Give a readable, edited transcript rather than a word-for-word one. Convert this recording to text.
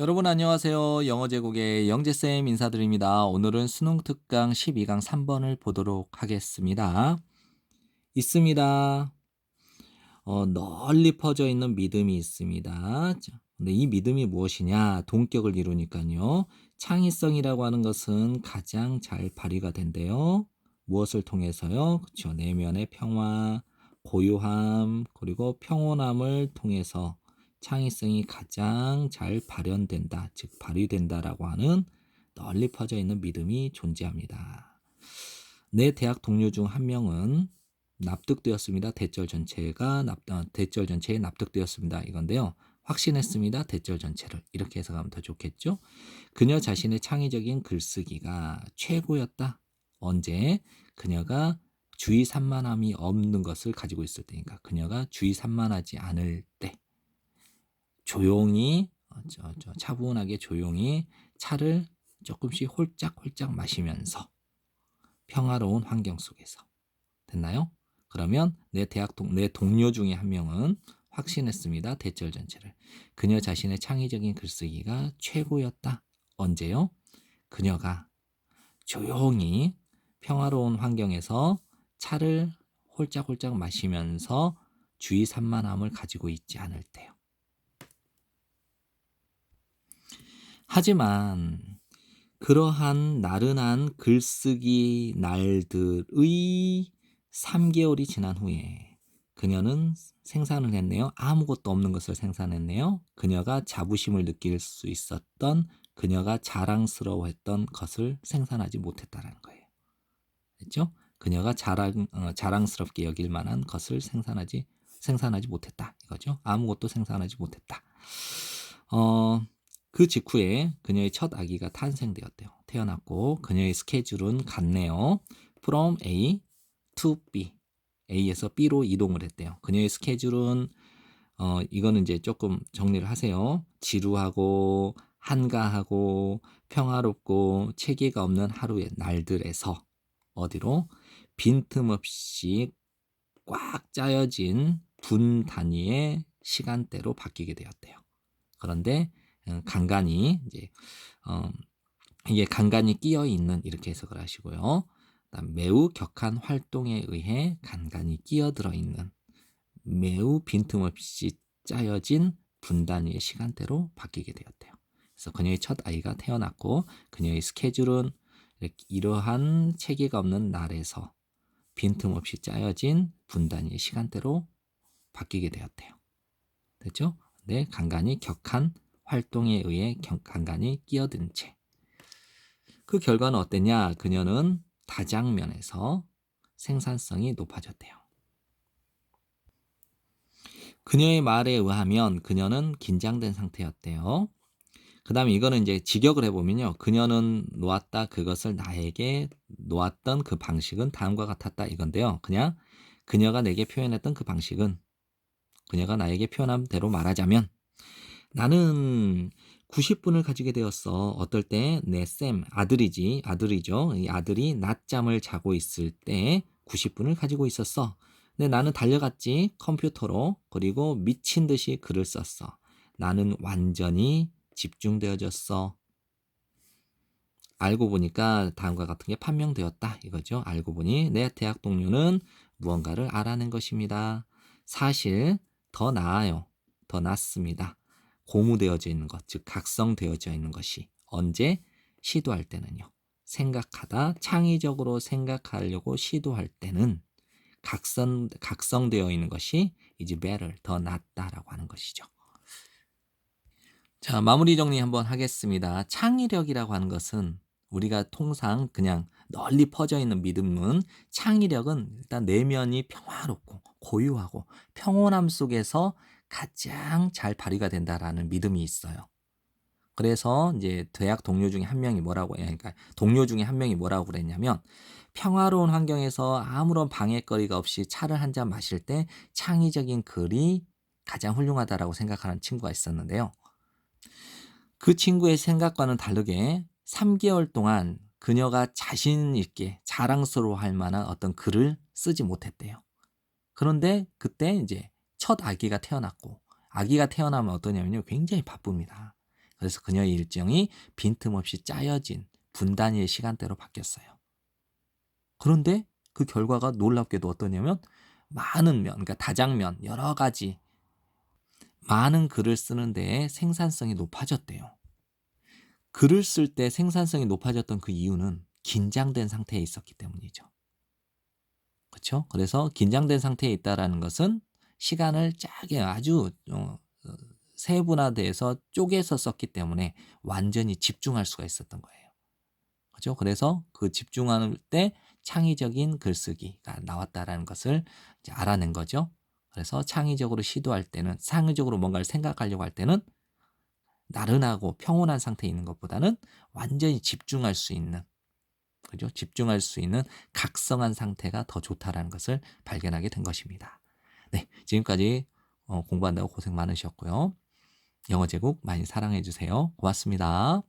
여러분 안녕하세요. 영어 제국의 영재쌤 인사드립니다. 오늘은 수능 특강 12강 3번을 보도록 하겠습니다. 있습니다. 널리 퍼져 있는 믿음이 있습니다. 자, 근데 이 믿음이 무엇이냐? 동격을 이루니까요. 창의성이라고 하는 것은 가장 잘 발휘가 된대요. 무엇을 통해서요? 그렇죠. 내면의 평화, 고요함, 그리고 평온함을 통해서 창의성이 가장 잘 발현된다, 즉 발휘된다라고 하는 널리 퍼져 있는 믿음이 존재합니다. 내 대학 동료 중 한 명은 납득되었습니다. 대절 전체에 납득되었습니다. 이건데요. 확신했습니다. 대절 전체를. 이렇게 해석하면 더 좋겠죠? 그녀 자신의 창의적인 글쓰기가 최고였다. 언제? 그녀가 주의 산만함이 없는 것을 가지고 있을 때니까. 그녀가 주의 산만하지 않을 때. 조용히 차분하게 조용히 차를 조금씩 홀짝홀짝 마시면서 평화로운 환경 속에서. 됐나요? 그러면 내 동료 중에 한 명은 확신했습니다. 대절 전체를. 그녀 자신의 창의적인 글쓰기가 최고였다. 언제요? 그녀가 조용히 평화로운 환경에서 차를 홀짝홀짝 마시면서 주의 산만함을 가지고 있지 않을 때요. 하지만 그러한 나른한 글쓰기 날들의 3개월이 지난 후에 그녀는 생산을 했네요. 아무것도 없는 것을 생산했네요. 그녀가 자부심을 느낄 수 있었던, 그녀가 자랑스러워했던 것을 생산하지 못했다는 거예요. 됐죠? 그녀가 자랑스럽게 여길 만한 것을 생산하지 못했다. 이거죠. 아무것도 생산하지 못했다. 그 직후에 그녀의 첫 아기가 탄생되었대요. 태어났고 그녀의 스케줄은 같네요. From A to B. A에서 B로 이동을 했대요. 그녀의 스케줄은 이거는 이제 조금 정리를 하세요. 지루하고 한가하고 평화롭고 체계가 없는 하루의 날들에서 어디로? 빈틈없이 꽉 짜여진 분 단위의 시간대로 바뀌게 되었대요. 그런데 간간히 이제 이게 간간히 끼어 있는 이렇게 해석을 하시고요. 매우 격한 활동에 의해 간간히 끼어들어 있는 매우 빈틈없이 짜여진 분단위의 시간대로 바뀌게 되었대요. 그래서 그녀의 첫 아이가 태어났고 그녀의 스케줄은 이러한 체계가 없는 날에서 빈틈없이 짜여진 분단위의 시간대로 바뀌게 되었대요. 됐죠? 네, 간간히 격한 활동에 의해 간간히 끼어든 채. 그 결과는 어땠냐? 그녀는 다장면에서 생산성이 높아졌대요. 그녀의 말에 의하면 그녀는 긴장된 상태였대요. 그 다음에 이거는 이제 직역을 해보면요. 그녀는 놓았다 그것을 나에게 놓았던 그 방식은 다음과 같았다 이건데요. 그냥 그녀가 내게 표현했던 그 방식은 그녀가 나에게 표현한 대로 말하자면 나는 90분을 가지게 되었어. 어떨 때 내 아들이죠. 이 아들이 낮잠을 자고 있을 때 90분을 가지고 있었어. 근데 나는 달려갔지 컴퓨터로. 그리고 미친 듯이 글을 썼어. 나는 완전히 집중되어졌어. 알고 보니까 다음과 같은 게 판명되었다 이거죠. 알고 보니 내 대학 동료는 무언가를 알아낸 것입니다. 사실 더 나아요. 더 낫습니다. 고무되어져 있는 것, 즉 각성되어져 있는 것이 언제? 시도할 때는요. 창의적으로 생각하려고 시도할 때는 각성되어 있는 것이 is better, 더 낫다라고 하는 것이죠. 자, 마무리 정리 한번 하겠습니다. 창의력이라고 하는 것은 우리가 통상 그냥 널리 퍼져 있는 믿음은 창의력은 일단 내면이 평화롭고 고요하고 평온함 속에서 가장 잘 발휘가 된다라는 믿음이 있어요. 그래서 이제 대학 동료 중에 한 명이 그러니까 동료 중에 한 명이 뭐라고 그랬냐면 평화로운 환경에서 아무런 방해거리가 없이 차를 한 잔 마실 때 창의적인 글이 가장 훌륭하다라고 생각하는 친구가 있었는데요. 그 친구의 생각과는 다르게 3개월 동안 그녀가 자신 있게 자랑스러워할 만한 어떤 글을 쓰지 못했대요. 그런데 그때 이제 첫 아기가 태어났고 아기가 태어나면 어떠냐면요. 굉장히 바쁩니다. 그래서 그녀의 일정이 빈틈없이 짜여진 분단위의 시간대로 바뀌었어요. 그런데 그 결과가 놀랍게도 어떠냐면 많은 면, 그러니까 다장면, 여러 가지 많은 글을 쓰는 데에 생산성이 높아졌대요. 글을 쓸 때 생산성이 높아졌던 그 이유는 긴장된 상태에 있었기 때문이죠. 그렇죠? 그래서 긴장된 상태에 있다라는 것은 시간을 짜게 아주 세분화돼서 쪼개서 썼기 때문에 완전히 집중할 수가 있었던 거예요. 그죠? 그래서 그 집중할 때 창의적인 글쓰기가 나왔다라는 것을 이제 알아낸 거죠. 그래서 창의적으로 시도할 때는, 창의적으로 뭔가를 생각하려고 할 때는 나른하고 평온한 상태에 있는 것보다는 완전히 집중할 수 있는, 그죠? 집중할 수 있는 각성한 상태가 더 좋다라는 것을 발견하게 된 것입니다. 네, 지금까지 공부한다고 고생 많으셨고요. 영어 제국 많이 사랑해 주세요. 고맙습니다.